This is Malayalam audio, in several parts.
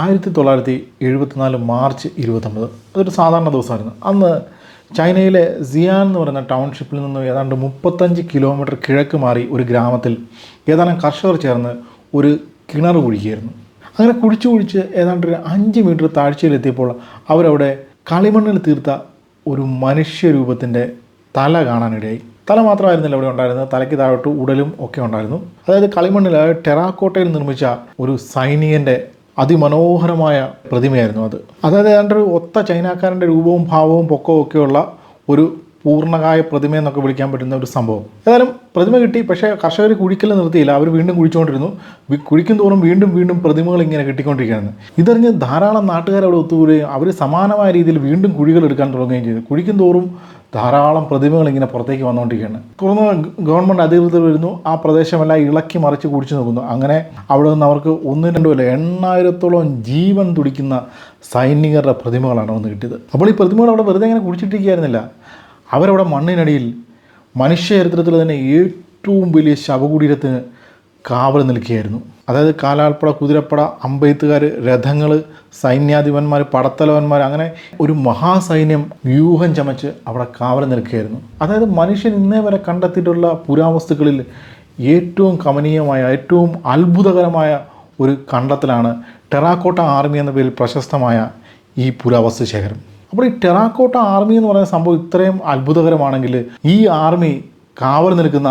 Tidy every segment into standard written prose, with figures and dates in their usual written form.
1974 മാർച്ച് 29 അതൊരു സാധാരണ ദിവസമായിരുന്നു. അന്ന് ചൈനയിലെ സിയാൻ എന്ന് പറയുന്ന ടൗൺഷിപ്പിൽ നിന്ന് ഏതാണ്ട് 35 കിലോമീറ്റർ കിഴക്ക് മാറി ഒരു ഗ്രാമത്തിൽ ഏതാനും കർഷകർ ചേർന്ന് ഒരു കിണർ കുഴിക്കുകയായിരുന്നു. അങ്ങനെ കുഴിച്ച് ഏതാണ്ട് ഒരു 5 മീറ്റർ താഴ്ചയിലെത്തിയപ്പോൾ അവരവിടെ കളിമണ്ണിൽ തീർത്ത ഒരു മനുഷ്യരൂപത്തിൻ്റെ തല കാണാനിടയായി. തല മാത്രമായിരുന്നില്ല അവിടെ ഉണ്ടായിരുന്നത്, തലയ്ക്ക് താഴോട്ട് ഉടലും ഒക്കെ ഉണ്ടായിരുന്നു. അതായത് കളിമണ്ണിൽ ടെറാക്കോട്ടയിൽ നിർമ്മിച്ച ഒരു സൈനികൻ്റെ അതിമനോഹരമായ പ്രതിമയായിരുന്നു അത്. അതായത് ഏതാണ്ട് ഒരു ഒത്ത ചൈനക്കാരൻ്റെ രൂപവും ഭാവവും പൊക്കവും ഒക്കെയുള്ള ഒരു പൂർണ്ണകായ പ്രതിമ എന്നൊക്കെ വിളിക്കാൻ പറ്റുന്ന ഒരു സംഭവം. ഏതായാലും പ്രതിമ കിട്ടി. പക്ഷേ കർഷകർ കുഴിക്കൽ നിർത്തിയില്ല, അവർ വീണ്ടും കുഴിച്ചുകൊണ്ടിരുന്നു. കുഴിക്കും തോറും വീണ്ടും പ്രതിമകൾ ഇങ്ങനെ കിട്ടിക്കൊണ്ടിരിക്കുകയാണ്. ഇതറിഞ്ഞ് ധാരാളം നാട്ടുകാർ അവിടെ ഒത്തുകൂടുകയും അവർ സമാനമായ രീതിയിൽ വീണ്ടും കുഴികൾ എടുക്കാൻ തുടങ്ങുകയും ചെയ്തു. കുഴിക്കും തോറും ധാരാളം പ്രതിമകൾ ഇങ്ങനെ പുറത്തേക്ക് വന്നുകൊണ്ടിരിക്കുകയാണ്. തുടർന്ന് ഗവൺമെൻറ് അധികൃതർ വരുന്നു, ആ പ്രദേശമെല്ലാം ഇളക്കി മറിച്ച് കുടിച്ചു നോക്കുന്നു. അങ്ങനെ അവിടെ നിന്ന് അവർക്ക് 8,000-ഓളം ജീവൻ തുടിക്കുന്ന സൈനികരുടെ പ്രതിമകളാണ് വന്ന് കിട്ടിയത്. അപ്പോൾ ഈ പ്രതിമകൾ അവിടെ വെറുതെ ഇങ്ങനെ കുടിച്ചിട്ടിരിക്കുകയായിരുന്നില്ല. അവരവിടെ മണ്ണിനടിയിൽ മനുഷ്യചരിത്രത്തിൽ തന്നെ ഏറ്റവും വലിയ ശവകുടീരത്തിന് കാവൽ നിൽക്കുകയായിരുന്നു. അതായത് കാലാൾപ്പട, കുതിരപ്പട, അമ്പെയ്ത്തുകാർ, രഥങ്ങൾ, സൈന്യാധിപന്മാർ, പടത്തലവന്മാർ, അങ്ങനെ ഒരു മഹാസൈന്യം വ്യൂഹം ചമച്ച് അവിടെ കാവൽ നിൽക്കുകയായിരുന്നു. അതായത് മനുഷ്യൻ ഇന്നേ വരെ കണ്ടെത്തിയിട്ടുള്ള പുരാവസ്തുക്കളിൽ ഏറ്റവും കമനീയമായ, ഏറ്റവും അത്ഭുതകരമായ ഒരു കണ്ടെത്തലാണ് ടെറാക്കോട്ട ആർമി എന്ന പേരിൽ പ്രശസ്തമായ ഈ പുരാവസ്തു ശേഖരം. അപ്പോൾ ഈ ടെറാക്കോട്ട ആർമി എന്ന് പറയുന്ന സംഭവം ഇത്രയും അത്ഭുതകരമാണെങ്കിൽ ഈ ആർമി കാവൽ നിൽക്കുന്ന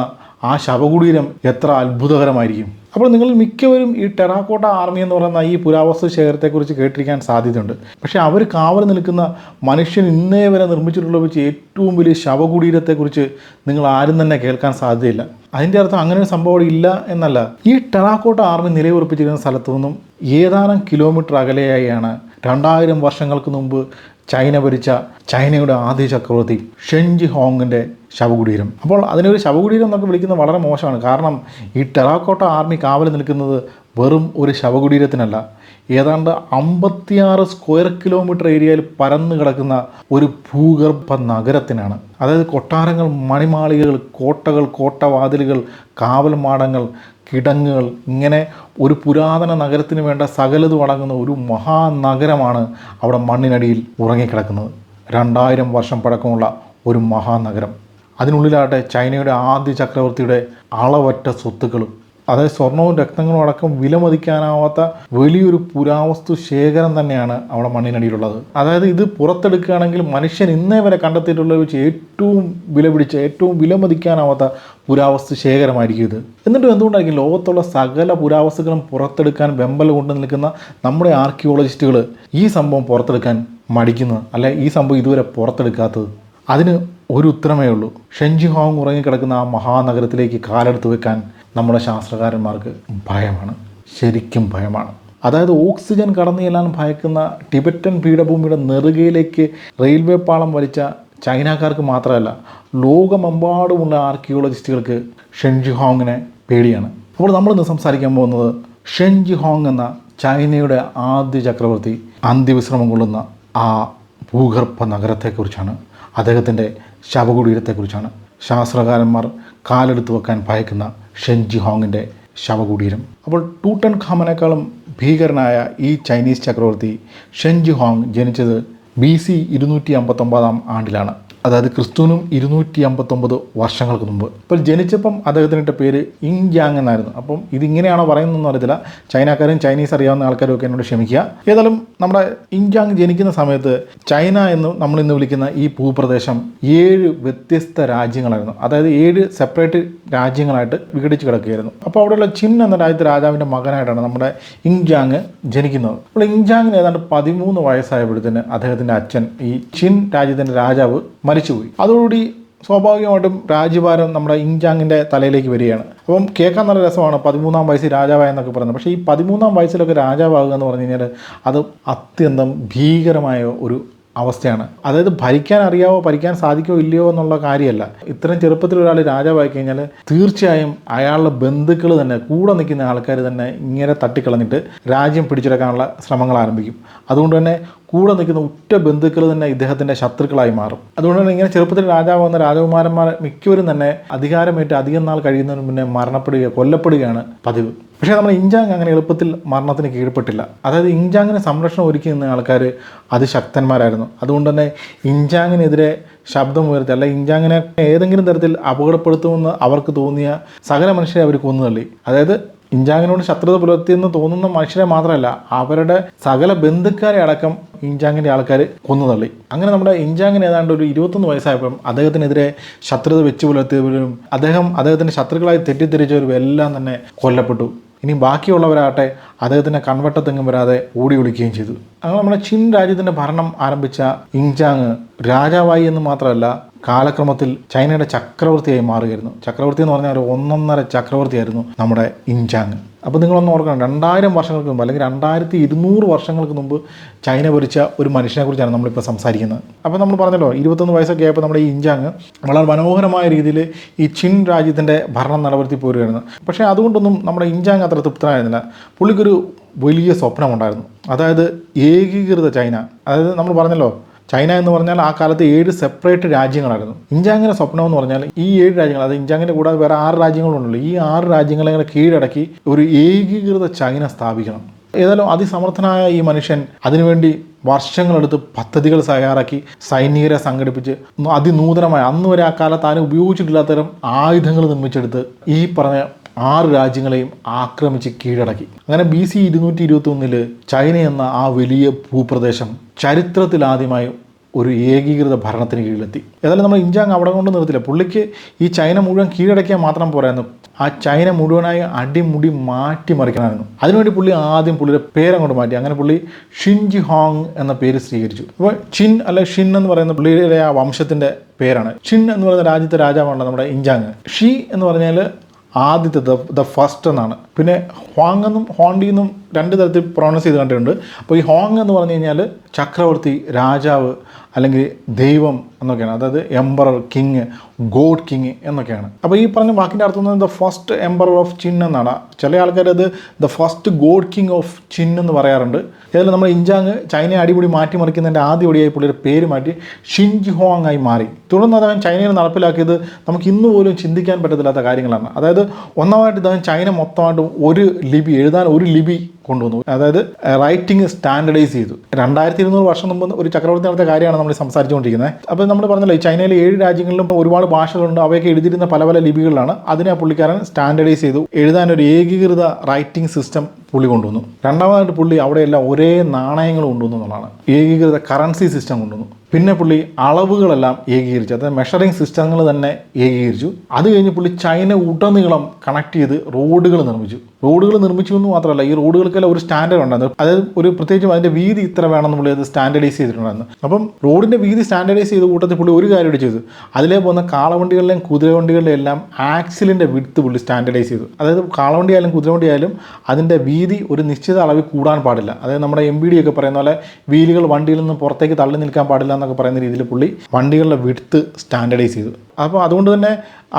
ആ ശവകുടീരം എത്ര അത്ഭുതകരമായിരിക്കും. അപ്പോൾ നിങ്ങൾ മിക്കവരും ഈ ടെറാക്കോട്ട ആർമി എന്ന് പറയുന്ന ഈ പുരാവസ്തു ശേഖരത്തെക്കുറിച്ച് കേട്ടിരിക്കാൻ സാധ്യതയുണ്ട്. പക്ഷേ അവർ കാവൽ നിൽക്കുന്ന മനുഷ്യൻ ഇന്നേ വരെ നിർമ്മിച്ചിട്ടുള്ള വെച്ച് ഏറ്റവും വലിയ ശവകുടീരത്തെക്കുറിച്ച് നിങ്ങൾ ആരും തന്നെ കേൾക്കാൻ സാധ്യതയില്ല. അതിൻ്റെ അർത്ഥം അങ്ങനെ ഒരു സംഭവം ഇല്ല എന്നല്ല. ഈ ടെറാക്കോട്ട ആർമി നിലയുറപ്പിച്ചിരിക്കുന്ന സ്ഥലത്തു നിന്നും ഏതാനും കിലോമീറ്റർ അകലെയായാണ് 2000 വർഷങ്ങൾക്ക് മുമ്പ് ചൈന ഭരിച്ച ചൈനയുടെ ആദ്യ ചക്രവർത്തി ഷെൻജി ഹോങ്ങിൻ്റെ ശവകുടീരം. അപ്പോൾ അതിനൊരു ശവകുടീരം എന്നൊക്കെ വിളിക്കുന്നത് വളരെ മോശമാണ്. കാരണം ഈ ടെറാക്കോട്ട ആർമി കാവൽ നിൽക്കുന്നത് വെറും ഒരു ശവകുടീരത്തിനല്ല, ഏതാണ്ട് 56 സ്ക്വയർ കിലോമീറ്റർ ഏരിയയിൽ പരന്നു കിടക്കുന്ന ഒരു ഭൂഗർഭ നഗരത്തിനാണ്. അതായത് കൊട്ടാരങ്ങൾ, മണിമാളികകൾ, കോട്ടകൾ, കോട്ടവാതിലുകൾ, കാവൽ മാടങ്ങൾ, കിടങ്ങുകൾ, ഇങ്ങനെ ഒരു പുരാതന നഗരത്തിന് വേണ്ട സകലതും അടങ്ങുന്ന ഒരു മഹാനഗരമാണ് അവിടെ മണ്ണിനടിയിൽ ഉറങ്ങിക്കിടക്കുന്നത്. 2000 വർഷം പഴക്കമുള്ള ഒരു മഹാനഗരം. അതിനുള്ളിലാട്ടെ ചൈനയുടെ ആദ്യ ചക്രവർത്തിയുടെ അളവറ്റ സ്വത്തുക്കളും, അതായത് സ്വർണവും രക്തങ്ങളും അടക്കം വിലമതിക്കാനാവാത്ത വലിയൊരു പുരാവസ്തു ശേഖരം തന്നെയാണ് അവിടെ മണ്ണിനടിയിലുള്ളത്. അതായത് ഇത് പുറത്തെടുക്കുകയാണെങ്കിൽ മനുഷ്യൻ ഇന്നേ വരെ കണ്ടെത്തിയിട്ടുള്ള വെച്ച് ഏറ്റവും വിലപിടിച്ച, ഏറ്റവും വിലമതിക്കാനാവാത്ത പുരാവസ്തു ശേഖരമായിരിക്കും ഇത്. എന്നിട്ടും എന്തുകൊണ്ടായിരിക്കും ലോകത്തുള്ള സകല പുരാവസ്തുക്കളും പുറത്തെടുക്കാൻ വെമ്പൽ കൊണ്ട് നിൽക്കുന്ന നമ്മുടെ ആർക്കിയോളജിസ്റ്റുകൾ ഈ സംഭവം പുറത്തെടുക്കാൻ മടിക്കുന്നത്, അല്ലെ ഈ സംഭവം ഇതുവരെ പുറത്തെടുക്കാത്തത്? അതിന് ഒരു ഉത്തരമേ ഉള്ളൂ. ഷെൻജി ഹോങ് ഉറങ്ങിക്കിടക്കുന്ന ആ മഹാനഗരത്തിലേക്ക് കാലെടുത്ത് വെക്കാൻ നമ്മുടെ ശാസ്ത്രകാരന്മാർക്ക് ഭയമാണ്, ശരിക്കും ഭയമാണ്. അതായത് ഓക്സിജൻ കടന്നു ചെല്ലാൻ ഭയക്കുന്ന ടിബറ്റൻ പീഠഭൂമിയുടെ നെറുകയിലേക്ക് റെയിൽവേ പാളം വലിച്ച ചൈനക്കാർക്ക് മാത്രമല്ല, ലോകമെമ്പാടുമുള്ള ആർക്കിയോളജിസ്റ്റുകൾക്ക് ഷെൻജി ഹോങ്ങിനെ പേടിയാണ്. അപ്പോൾ നമ്മളിന്ന് സംസാരിക്കാൻ പോകുന്നത് ഷെൻജി ഹോങ് എന്ന ചൈനയുടെ ആദ്യ ചക്രവർത്തി അന്ത്യവിശ്രമം കൊള്ളുന്ന ആ ഭൂഗർഭ നഗരത്തെക്കുറിച്ചാണ്, അദ്ദേഹത്തിൻ്റെ ശവകുടീരത്തെക്കുറിച്ചാണ്. ശാസ്ത്രകാരന്മാർ കാലെടുത്ത് വെക്കാൻ ഭയക്കുന്ന ഷെൻജി ഹോങ്ങിൻ്റെ ശവകുടീരം. അപ്പോൾ ടൂട്ടൻ ഖാമനേക്കാളും ഭീകരനായ ഈ ചൈനീസ് ചക്രവർത്തി ഷെൻജി ഹോങ് ജനിച്ചത് BC 259 ആണ്ടിലാണ്. അതായത് ക്രിസ്തുവിനും 259 വർഷങ്ങൾക്ക് മുമ്പ്. അപ്പോൾ ജനിച്ചപ്പം അദ്ദേഹത്തിനിട്ട പേര് ഇങ് ജാങ് എന്നായിരുന്നു. അപ്പം ഇതിങ്ങനെയാണോ പറയുന്നതെന്ന് അറിയത്തില്ല, ചൈനക്കാരും ചൈനീസ് അറിയാവുന്ന ആൾക്കാരും ഒക്കെ എന്നോട് ക്ഷമിക്കുക. ഏതായാലും നമ്മുടെ ഇങ് ജാങ് ജനിക്കുന്ന സമയത്ത് ചൈന എന്ന് നമ്മളിന്ന് വിളിക്കുന്ന ഈ ഭൂപ്രദേശം 7 വ്യത്യസ്ത രാജ്യങ്ങളായിരുന്നു. അതായത് 7 സെപ്പറേറ്റ് രാജ്യങ്ങളായിട്ട് വിഘടിച്ച് കിടക്കുകയായിരുന്നു. അപ്പോൾ അവിടെയുള്ള ചിൻ എന്ന രാജ്യത്തെ രാജാവിൻ്റെ മകനായിട്ടാണ് നമ്മുടെ ഇങ് ജാങ് ജനിക്കുന്നത്. അപ്പോൾ ഇങ് ജാങ്ങിന് ഏതാണ്ട് 13 വയസ്സായപ്പോഴത്തേന് അദ്ദേഹത്തിൻ്റെ അച്ഛൻ, ഈ ചിൻ രാജ്യത്തിൻ്റെ രാജാവ്, മരിച്ചുപോയി. അതോടുകൂടി സ്വാഭാവികമായിട്ടും രാജ്യഭാരം നമ്മുടെ ഇങ് ജാങ്ങിൻ്റെ തലയിലേക്ക് വരികയാണ്. അപ്പം കേൾക്കാൻ നല്ല രസമാണ് 13-ാം വയസ്സിൽ രാജാവായെന്നൊക്കെ പറയുന്നത്. പക്ഷേ ഈ 13-ാം വയസ്സിലൊക്കെ രാജാവാകുക എന്ന് പറഞ്ഞു കഴിഞ്ഞാൽ അത് അത്യന്തം ഭീകരമായ ഒരു അവസ്ഥയാണ്. അതായത് ഭരിക്കാൻ അറിയാവോ, ഭരിക്കാൻ സാധിക്കോ ഇല്ലയോ എന്നുള്ള കാര്യമല്ല. ഇത്രയും ചെറുപ്പത്തിൽ ഒരാൾ രാജാവായി കഴിഞ്ഞാൽ തീർച്ചയായും അയാളുടെ ബന്ധുക്കൾ തന്നെ, കൂടെ നിൽക്കുന്ന ആൾക്കാർ തന്നെ ഇങ്ങനെ തട്ടിക്കളഞ്ഞിട്ട് രാജ്യം പിടിച്ചെടുക്കാനുള്ള ശ്രമങ്ങൾ ആരംഭിക്കും. അതുകൊണ്ട് തന്നെ കൂടെ നിൽക്കുന്ന ഉറ്റ ബന്ധുക്കൾ തന്നെ ഇദ്ദേഹത്തിൻ്റെ ശത്രുക്കളായി മാറും. അതുകൊണ്ട് തന്നെ ഇങ്ങനെ ചെറുപ്പത്തിൽ രാജാവാകുന്ന രാജകുമാരന്മാർ മിക്കവരും തന്നെ അധികാരമേറ്റ് അധികം നാൾ കഴിയുന്നതിന് മുന്നേ കൊല്ലപ്പെടുകയാണ് പതിവ്. പക്ഷേ നമ്മുടെ ഇൻജാങ് അങ്ങനെ എളുപ്പത്തിൽ മരണത്തിന് കീഴ്പ്പെട്ടില്ല. അതായത് ഇൻജാങ്ങിന് സംരക്ഷണം ഒരുക്കി നിന്ന ആൾക്കാർ അതിശക്തന്മാരായിരുന്നു. അതുകൊണ്ട് തന്നെ ഇൻജാങ്ങിനെതിരെ ശബ്ദമുയർത്തി അല്ല ഇൻജാങ്ങിനെ ഏതെങ്കിലും തരത്തിൽ അപകടപ്പെടുത്തുമെന്ന് അവർക്ക് തോന്നിയ സകല മനുഷ്യരെ അവർ കൊന്നുതള്ളി. അതായത് ഇൻജാങ്ങിനോട് ശത്രുത പുലർത്തിയെന്ന് തോന്നുന്ന മനുഷ്യരെ മാത്രമല്ല അവരുടെ സകല ബന്ധുക്കാരെ അടക്കം ഇൻജാങ്ങിൻ്റെ ആൾക്കാർ കൊന്നുതള്ളി. അങ്ങനെ നമ്മുടെ ഇൻജാങ്ങിന് ഏതാണ്ട് ഒരു 21 വയസ്സായപ്പം അദ്ദേഹത്തിനെതിരെ ശത്രുത വെച്ച് പുലർത്തിയവരും അദ്ദേഹത്തിൻ്റെ ശത്രുക്കളായി തെറ്റിദ്ധരിച്ചവരും എല്ലാം തന്നെ കൊല്ലപ്പെട്ടു. ഇനി ബാക്കിയുള്ളവരാകട്ടെ അദ്ദേഹത്തിൻ്റെ കൺവട്ടത്തെങ്ങും വരാതെ ഓടി ഒളിക്കുകയും ചെയ്തു. അങ്ങനെ നമ്മുടെ ചിൻ രാജ്യത്തിൻ്റെ ഭരണം ആരംഭിച്ച ഇൻജാങ് രാജാവായി എന്ന് മാത്രമല്ല കാലക്രമത്തിൽ ചൈനയുടെ ചക്രവർത്തിയായി മാറുകയായിരുന്നു. ചക്രവർത്തി എന്ന് പറഞ്ഞാൽ ഒരു 1.5 ചക്രവർത്തിയായിരുന്നു നമ്മുടെ ഇൻജാങ്. അപ്പോൾ നിങ്ങളൊന്ന് ഓർക്കണം, 2000 വർഷങ്ങൾക്ക് മുമ്പ് അല്ലെങ്കിൽ 2200 വർഷങ്ങൾക്ക് മുമ്പ് ചൈന ഭരിച്ച ഒരു മനുഷ്യനെക്കുറിച്ചാണ് നമ്മളിപ്പോൾ സംസാരിക്കുന്നത്. അപ്പോൾ നമ്മൾ പറഞ്ഞല്ലോ 21 വയസ്സൊക്കെ ആയപ്പോൾ നമ്മുടെ ഈ ഇൻജാങ് വളരെ മനോഹരമായ രീതിയിൽ ഈ ചിൻ രാജ്യത്തിൻ്റെ ഭരണം നിലനിർത്തി പോരുകയായിരുന്നു. പക്ഷേ അതുകൊണ്ടൊന്നും നമ്മുടെ ഇൻജാങ് അത്ര തൃപ്തനായിരുന്നില്ല. പുള്ളിക്കൊരു വലിയ സ്വപ്നമുണ്ടായിരുന്നു. അതായത് ഏകീകൃത ചൈന. അതായത് നമ്മൾ പറഞ്ഞല്ലോ ചൈന എന്ന് പറഞ്ഞാൽ ആ കാലത്ത് 7 സെപ്പറേറ്റ് രാജ്യങ്ങളായിരുന്നു. ഇൻജാങ്ങിൻ്റെ സ്വപ്നം എന്ന് പറഞ്ഞാൽ ഈ 7 രാജ്യങ്ങൾ, അത് ഇൻജാങ്ങിൻ്റെ കൂടാതെ വേറെ 6 രാജ്യങ്ങളുണ്ടല്ലോ, ഈ 6 രാജ്യങ്ങളെ കീഴടക്കി ഒരു ഏകീകൃത ചൈന സ്ഥാപിക്കണം. ഏതായാലും അതിസമർത്ഥനായ ഈ മനുഷ്യൻ അതിനുവേണ്ടി വർഷങ്ങളെടുത്ത് പദ്ധതികൾ തയ്യാറാക്കി സൈനികരെ സംഘടിപ്പിച്ച് അതിനൂതനമായ അന്ന് വരെ ആ കാലത്ത് ആരും ഉപയോഗിച്ചിട്ടില്ലാത്തരം ആയുധങ്ങൾ നിർമ്മിച്ചെടുത്ത് ഈ പറഞ്ഞ 6 രാജ്യങ്ങളെയും ആക്രമിച്ച് കീഴടക്കി. അങ്ങനെ BC 221 ചൈന എന്ന ആ വലിയ ഭൂപ്രദേശം ചരിത്രത്തിലാദ്യമായി ഒരു ഏകീകൃത ഭരണത്തിന് കീഴിലെത്തി. ഏതായാലും നമ്മൾ ഇൻജാങ് അവിടെ കൊണ്ട് നിർത്തില്ല. പുള്ളിക്ക് ഈ ചൈന മുഴുവൻ കീഴടക്കിയാൽ മാത്രം പോരായിരുന്നു, ആ ചൈന മുഴുവനായി അടിമുടി മാറ്റിമറിക്കണമായിരുന്നു. അതിനുവേണ്ടി പുള്ളിയുടെ പേരങ്ങോട്ട് മാറ്റി. അങ്ങനെ പുള്ളി ഷിൻജി ഹോങ് എന്ന പേര് സ്വീകരിച്ചു. അപ്പോൾ ചിൻ അല്ലെ ഷിൻ എന്ന് പറയുന്ന പുള്ളിയുടെ ആ വംശത്തിൻ്റെ പേരാണ്. ഷിൻ എന്ന് പറയുന്ന രാജ്യത്തെ രാജാവാണ് നമ്മുടെ ഇൻജാങ്. ഷി എന്ന് പറഞ്ഞാൽ ആദ്യത്തെ ദ ഫസ്റ്റ് എന്നാണ്. പിന്നെ ഹോങ് എന്നും ഹോണ്ടി എന്നും 2 തരത്തിൽ പ്രൊണൗൺസ് ചെയ്ത് കണ്ടിട്ടുണ്ട്. അപ്പോൾ ഈ ഹോങ് എന്ന് പറഞ്ഞു കഴിഞ്ഞാൽ ചക്രവർത്തി, രാജാവ് അല്ലെങ്കിൽ ദൈവം എന്നൊക്കെയാണ്. അതായത് എംപറർ, കിങ്, ഗോഡ് കിങ് എന്നൊക്കെയാണ്. അപ്പോൾ ഈ പറഞ്ഞ വാക്കിൻ്റെ അർത്ഥം the first emperor of chin എന്നാണ്. ചില ആൾക്കാർ അത് the first God king of chin എന്ന് പറയാറുണ്ട്. ഏതായാലും നമ്മൾ ഇൻജാങ് ചൈനയെ അടിപൊളി മാറ്റിമറിക്കുന്നതിൻ്റെ ആദ്യപടിയായി പുള്ളിയുടെ പേര് മാറ്റി ഷിൻജി ഹോങ് ആയി മാറി. തുടർന്ന് അദ്ദേഹം ചൈനയിൽ നടപ്പിലാക്കിയത് നമുക്ക് ഇന്ന് പോലും ചിന്തിക്കാൻ പറ്റത്തില്ലാത്ത കാര്യങ്ങളാണ്. അതായത് ഒന്നാമതായിട്ട് ഇദ്ദേഹം ചൈന മൊത്തമായിട്ടും എഴുതാൻ ഒരു ലിപി കൊണ്ടുവന്നു. അതായത് റൈറ്റിംഗ് സ്റ്റാൻഡർഡൈസ് ചെയ്തു. 2200 വർഷം മുമ്പ് ഒരു ചക്രവർത്തി നടത്തിയ കാര്യമാണ് നമ്മൾ സംസാരിച്ചുകൊണ്ടിരിക്കുന്നത്. അപ്പോൾ നമ്മൾ പറഞ്ഞല്ലോ ചൈനയിലെ 7 രാജ്യങ്ങളിലും ഒരുപാട് ഭാഷകളുണ്ട്. അവയൊക്കെ എഴുതിയിരുന്ന പല ലിപികളിലാണ്. അതിനെ പുള്ളിക്കാരൻ സ്റ്റാൻഡർഡൈസ് ചെയ്തു. എഴുതാൻ ഒരു ഏകീകൃത റൈറ്റിംഗ് സിസ്റ്റം പുള്ളി കൊണ്ടുവന്നു. രണ്ടാമതായിട്ട് പുള്ളി അവിടെയെല്ലാം ഒരേ നാണയങ്ങൾ കൊണ്ടുവന്നു എന്നുള്ളതാണ്. ഏകീകൃത കറൻസി സിസ്റ്റം കൊണ്ടുവന്നു. പിന്നെ പുള്ളി അളവുകളെല്ലാം ഏകീകരിച്ചു. അതായത് മെഷറിംഗ് സിസ്റ്റങ്ങൾ തന്നെ ഏകീകരിച്ചു. അത് കഴിഞ്ഞ് പുള്ളി ചൈന ഉടനീളം കണക്ട് ചെയ്ത് റോഡുകൾ നിർമ്മിച്ചു എന്ന് മാത്രമല്ല, ഈ റോഡുകൾക്കെല്ലാം ഒരു സ്റ്റാൻഡേർഡ് ഉണ്ടായിരുന്നു. അതായത് ഒരു പ്രത്യേകിച്ചും അതിൻ്റെ വീതി ഇത്ര വേണമെന്ന് പുള്ളി അത് സ്റ്റാൻഡർഡൈസ് ചെയ്തിട്ടുണ്ടായിരുന്നു. അപ്പം റോഡിൻ്റെ വീതി സ്റ്റാൻഡർഡൈസ് ചെയ്ത കൂട്ടത്തിൽ പുള്ളി ഒരു കാര്യം ചെയ്തു. അതിലേ പോകുന്ന കാളവണ്ടികളിലെയും കുതിരവണ്ടികളിലെയും എല്ലാം ആക്സിലിൻ്റെ വിഡ്ത്ത് പുള്ളി സ്റ്റാൻഡർഡൈസ് ചെയ്തു. അതായത് കാളവണ്ടി ആയാലും കുതിരവണ്ടി ആയാലും അതിൻ്റെ വീതി ഒരു നിശ്ചിത അളവിൽ കൂടാൻ പാടില്ല. അതായത് നമ്മുടെ MBD ഒക്കെ പറയുന്ന പോലെ വീലുകൾ വണ്ടിയിൽ നിന്ന് പുറത്തേക്ക് തള്ളി നിൽക്കാൻ പാടില്ല എന്നൊക്കെ പറയുന്ന രീതിയിൽ പുള്ളി വണ്ടികളുടെ വിഡ്ത്ത് സ്റ്റാൻഡർഡൈസ് ചെയ്തു. അപ്പോൾ അതുകൊണ്ട് തന്നെ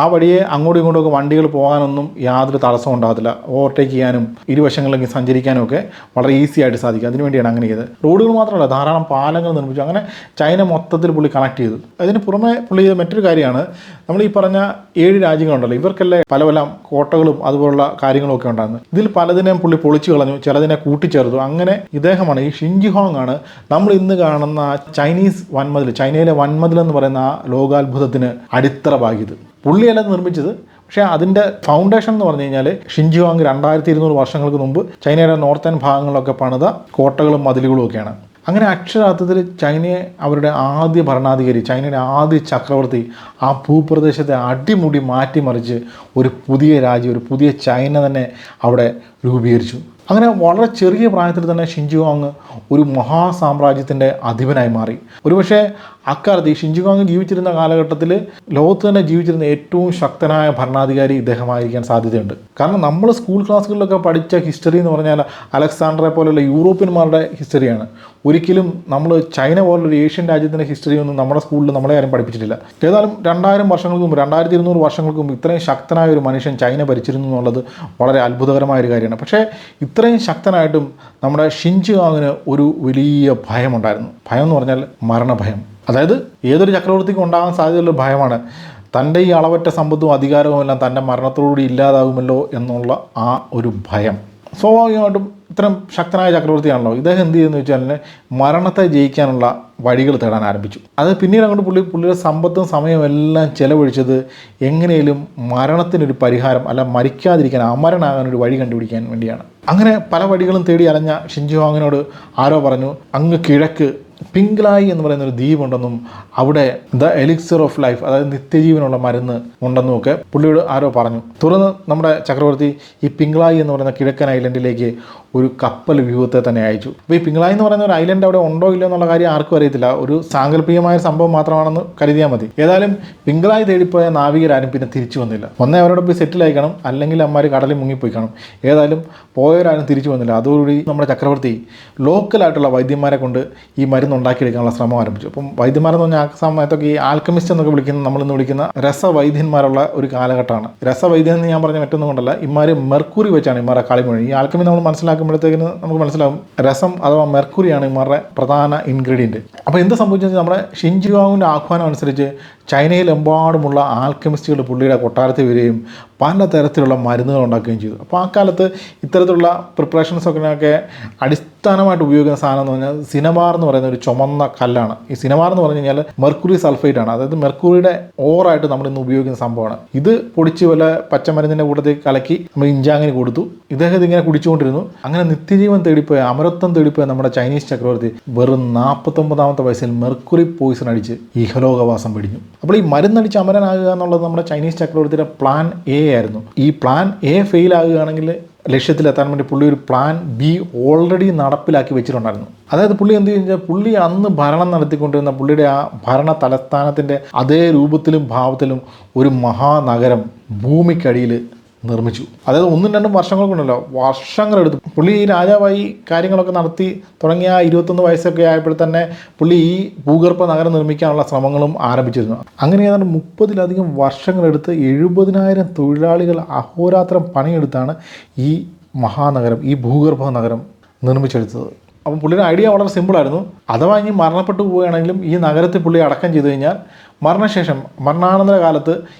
ആ വഴിയെ അങ്ങോട്ടും ഇങ്ങോട്ടുമൊക്കെ വണ്ടികൾ പോകാനൊന്നും യാതൊരു തടസ്സവും ഉണ്ടാകത്തില്ല. ഓവർടേക്ക് ചെയ്യാനും ഇരുവശങ്ങളിലേക്ക് സഞ്ചരിക്കാനും ഒക്കെ വളരെ ഈസി ആയിട്ട് സാധിക്കും. അതിനുവേണ്ടിയാണ് അങ്ങനെ ചെയ്തത്. റോഡുകൾ മാത്രമല്ല, ധാരാളം പാലങ്ങൾ നിർമ്മിച്ചു. അങ്ങനെ ചൈന മൊത്തത്തിൽ പുള്ളി കണക്ട് ചെയ്തു. അതിന് പുറമെ പുള്ളി ചെയ്ത മറ്റൊരു കാര്യമാണ്, നമ്മൾ ഈ പറഞ്ഞ 7 രാജ്യങ്ങളുണ്ടല്ലോ, ഇവർക്കെല്ലാം പല കോട്ടകളും അതുപോലുള്ള കാര്യങ്ങളൊക്കെ ഉണ്ടായിരുന്നു. ഇതിൽ പലതിനെയും പുള്ളി പൊളിച്ചു കളഞ്ഞു, ചിലതിനെ കൂട്ടിച്ചേർത്തു. അങ്ങനെ ഇദ്ദേഹമാണ്, ഈ ഷിൻജി ഹോങ് ആണ് നമ്മൾ ഇന്ന് കാണുന്ന ചൈനീസ് വൻമതിൽ, ചൈനയിലെ വൻമതിൽ എന്ന് പറയുന്ന ആ ലോകാത്ഭുതത്തിന് അടിത്തറ പാകിയത്. പുള്ളിയല്ല നിർമ്മിച്ചത്. പക്ഷേ അതിൻ്റെ ഫൗണ്ടേഷൻ എന്ന് പറഞ്ഞു കഴിഞ്ഞാൽ ഷിൻജി ഹോങ് 2200 വർഷങ്ങൾക്ക് മുമ്പ് ചൈനയുടെ നോർത്തേൺ ഭാഗങ്ങളിലൊക്കെ പണിത കോട്ടകളും മതിലുകളും ഒക്കെയാണ്. അങ്ങനെ അക്ഷരാർത്ഥത്തിൽ ചൈനയെ അവരുടെ ആദ്യ ഭരണാധികാരി, ചൈനയുടെ ആദ്യ ചക്രവർത്തി ആ ഭൂപ്രദേശത്തെ അടിമുടി മാറ്റിമറിച്ച് ഒരു പുതിയ രാജ്യം, ഒരു പുതിയ ചൈന തന്നെ അവിടെ രൂപീകരിച്ചു. അങ്ങനെ വളരെ ചെറിയ പ്രായത്തിൽ തന്നെ ഷിൻജി ഹോങ് ഒരു മഹാസാമ്രാജ്യത്തിൻ്റെ അധിപനായി മാറി. ഒരുപക്ഷെ അക്കാലത്ത് ഈ ഷിൻജിഗോങ് ജീവിച്ചിരുന്ന കാലഘട്ടത്തിൽ ലോകത്ത് തന്നെ ജീവിച്ചിരുന്ന ഏറ്റവും ശക്തനായ ഭരണാധികാരി ഇദ്ദേഹമായിരിക്കാൻ സാധ്യതയുണ്ട്. കാരണം നമ്മൾ സ്കൂൾ ക്ലാസ്സുകളിലൊക്കെ പഠിച്ച ഹിസ്റ്ററി എന്ന് പറഞ്ഞാൽ അലക്സാണ്ടറെ പോലുള്ള യൂറോപ്യന്മാരുടെ ഹിസ്റ്ററിയാണ്. ഒരിക്കലും നമ്മൾ ചൈന പോലുള്ളൊരു ഏഷ്യൻ രാജ്യത്തിൻ്റെ ഹിസ്റ്ററി ഒന്നും നമ്മുടെ സ്കൂളിൽ നമ്മളെ ആരും പഠിപ്പിച്ചിട്ടില്ല. ഏതായാലും 2000 വർഷങ്ങൾക്ക് മുമ്പ് 2200 വർഷങ്ങൾക്ക് മുമ്പ് ഇത്രയും ശക്തനായ ഒരു മനുഷ്യൻ ചൈന ഭരിച്ചിരുന്നു എന്നുള്ളത് വളരെ അത്ഭുതകരമായൊരു കാര്യമാണ്. പക്ഷേ ഇത്രയും ശക്തനായിട്ടും നമ്മുടെ ഷിൻജിഗോങ്ങിന് ഒരു വലിയ ഭയമുണ്ടായിരുന്നു. ഭയം എന്ന് പറഞ്ഞാൽ മരണഭയം. അതായത് ഏതൊരു ചക്രവർത്തിക്കും ഉണ്ടാകാൻ സാധ്യതയുള്ള ഭയമാണ്. തൻ്റെ ഈ അളവറ്റ സമ്പത്തും അധികാരവും എല്ലാം തൻ്റെ മരണത്തോടുകൂടി ഇല്ലാതാകുമല്ലോ എന്നുള്ള ആ ഒരു ഭയം. സ്വാഭാവികമായിട്ടും ഇത്രയും ശക്തനായ ചക്രവർത്തിയാണല്ലോ, ഇദ്ദേഹം എന്ത് ചെയ്യുന്നു വെച്ചാൽ മരണത്തെ ജയിക്കാനുള്ള വഴികൾ തേടാൻ ആരംഭിച്ചു. അത് പിന്നീട് അങ്ങോട്ട് പുള്ളിയുടെ സമ്പത്തും സമയവും എല്ലാം ചെലവഴിച്ചത് എങ്ങനെയും മരണത്തിനൊരു പരിഹാരം, അല്ല മരിക്കാതിരിക്കാൻ, അമരനാകാനൊരു വഴി കണ്ടുപിടിക്കാൻ വേണ്ടിയാണ്. അങ്ങനെ പല വഴികളും തേടി അലഞ്ഞ ഷിൻജിഗോങ്ങിനോട് ആരോ പറഞ്ഞു, അങ്ങ് കിഴക്ക് പിംഗ്ലായി എന്ന് പറയുന്ന ഒരു ദ്വീപുണ്ടെന്നും അവിടെ ദ എലിക്സർ ഓഫ് ലൈഫ്, അതായത് നിത്യജീവനുള്ള മരുന്ന് ഉണ്ടെന്നും ഒക്കെ പുള്ളിയോട് ആരോ പറഞ്ഞു. തുടർന്ന് നമ്മുടെ ചക്രവർത്തി ഈ പിംഗ്ലായി എന്ന് പറയുന്ന കിഴക്കൻ ഐലൻഡിലേക്ക് ഒരു കപ്പൽ വ്യൂഹത്തെ തന്നെ അയച്ചു. അപ്പോൾ ഈ പിംഗ്ലായി എന്ന് പറയുന്ന ഒരു ഐലൻഡ് അവിടെ ഉണ്ടോ ഇല്ലയോ എന്നുള്ള കാര്യം ആർക്കും അറിയത്തില്ല. ഒരു സാങ്കല്പികമായ സംഭവം മാത്രമാണെന്ന് കരുതിയാൽ മതി. ഏതായാലും പിംഗ്ലായി തേടിപ്പോയ നാവികരാരും പിന്നെ തിരിച്ചു വന്നില്ല. ഒന്നേ അവരോട് പോയി സെറ്റിൽ ആയിക്കണം, അല്ലെങ്കിൽ അമ്മമാർ കടലിൽ മുങ്ങിപ്പോയി കാണും. ഏതായാലും പോയവരാരും തിരിച്ചു വന്നില്ല. അതോടുകൂടി നമ്മുടെ ചക്രവർത്തി ലോക്കലായിട്ടുള്ള വൈദ്യന്മാരെ കൊണ്ട് ഈ മരുന്ന് ഉണ്ടാക്കിയെടുക്കാനുള്ള ശ്രമം ആരംഭിച്ചു. അപ്പം വൈദ്യന്മാരെന്ന് പറഞ്ഞാൽ ആ സമയത്തൊക്കെ ഈ ആൽക്കമിസ്റ്റ് എന്നൊക്കെ വിളിക്കുന്ന, നമ്മളിന്ന് വിളിക്കുന്ന രസവൈദ്യന്മാരുള്ള ഒരു കാലഘട്ടമാണ്. രസവൈദ്യം എന്ന് ഞാൻ പറഞ്ഞ മറ്റൊന്നും കൊണ്ടല്ല, ഇമാർ മെർക്കുറി വെച്ചാണ് ഇമാരുടെ കളിമൊഴി. ഈ ആൽക്കമി നമ്മൾ മനസ്സിലാക്കുമ്പോഴത്തേക്കിന് നമുക്ക് മനസ്സിലാവും രസം അഥവാ മെർക്കുറിയാണ് ഇമാരുടെ പ്രധാന ഇൻഗ്രീഡിയൻറ്റ്. അപ്പോൾ എന്ത് സംഭവിച്ചത്, നമ്മുടെ ഷിൻജിഗോങ്ങിൻ്റെ ആഹ്വാനം അനുസരിച്ച് ചൈനയിലെമ്പാടുമുള്ള ആൽക്കമിസ്റ്റുകൾ പുള്ളിയുടെ കൊട്ടാരത്തിൽ വരികയും പലതരത്തിലുള്ള മരുന്നുകൾ ഉണ്ടാക്കുകയും ചെയ്തു. അപ്പോൾ ആ കാലത്ത് ഇത്തരത്തിലുള്ള പ്രിപ്പറേഷൻസൊക്കെ അടിസ്ഥാനമായിട്ട് ഉപയോഗിക്കുന്ന സാധനം എന്ന് പറഞ്ഞാൽ സിനമാർ എന്ന് പറയുന്ന ഒരു ചുമന്ന കല്ലാണ്. ഈ സിനമാർ എന്ന് പറഞ്ഞു കഴിഞ്ഞാൽ മെർക്കുറി സൾഫേറ്റ് ആണ്. അതായത് മെർക്കുറിയുടെ ഓറായിട്ട് നമ്മൾ ഇന്ന് ഉപയോഗിക്കുന്ന സംഭവമാണ്. ഇത് പൊടിച്ച് വല്ല പച്ചമരുന്നിൻ്റെ കൂട്ടത്തിൽ കലക്കി നമ്മൾ ഇഞ്ചാങ്ങിന് കൊടുത്തു. ഇദ്ദേഹം ഇതിങ്ങനെ കുടിച്ചുകൊണ്ടിരുന്നു. അങ്ങനെ നിത്യജീവൻ തേടിപ്പോയ, അമരത്വം തേടിപ്പോയ നമ്മുടെ ചൈനീസ് ചക്രവർത്തി വെറും 49ാമത്തെ വയസ്സിൽ മെർക്കുറി പോയിസൺ അടിച്ച് ഇഹലോകവാസം വെടിഞ്ഞു. അപ്പോൾ ഈ മരുന്നടിച്ച് അമരനാകുക എന്നുള്ളത് നമ്മുടെ ചൈനീസ് ചക്രവർത്തിയുടെ പ്ലാൻ എ ആയിരുന്നു. ഈ പ്ലാൻ എ ഫെയിൽ ആകുകയാണെങ്കിൽ ലക്ഷ്യത്തിലെത്താൻ വേണ്ടി പുള്ളി ഒരു പ്ലാൻ ബി ഓൾറെഡി നടപ്പിലാക്കി വെച്ചിട്ടുണ്ടായിരുന്നു. അതായത് പുള്ളി എന്ത് കഴിഞ്ഞാൽ, പുള്ളി അന്ന് ഭരണം നടത്തിക്കൊണ്ടിരുന്ന പുള്ളിയുടെ ആ ഭരണ തലസ്ഥാനത്തിൻ്റെ അതേ രൂപത്തിലും ഭാവത്തിലും ഒരു മഹാനഗരം ഭൂമിക്കടിയിൽ നിർമ്മിച്ചു. അതായത് 1-2 വർഷങ്ങൾ കൊണ്ടല്ലോ, വർഷങ്ങളെടുത്തു. പുള്ളി ഈ രാജാവായി കാര്യങ്ങളൊക്കെ നടത്തി തുടങ്ങിയ 21 വയസ്സൊക്കെ ആയപ്പോൾ തന്നെ പുള്ളി ഈ ഭൂഗർഭ നഗരം നിർമ്മിക്കാനുള്ള ശ്രമങ്ങളും ആരംഭിച്ചിരുന്നു. അങ്ങനെ ഏതാണ്ട് 30-ലധികം വർഷങ്ങളെടുത്ത് 70,000 തൊഴിലാളികൾ അഹോരാത്രം പണിയെടുത്താണ് ഈ മഹാനഗരം, ഈ ഭൂഗർഭ നഗരം നിർമ്മിച്ചെടുത്തത്. അപ്പം പുള്ളിയുടെ ഐഡിയ വളരെ സിമ്പിളായിരുന്നു. അഥവാ ഇനി മരണപ്പെട്ടു പോവുകയാണെങ്കിലും ഈ നഗരത്തിൽ പുള്ളി അടക്കം ചെയ്തു കഴിഞ്ഞാൽ മരണശേഷം, മരണാനന്തര കാലത്ത്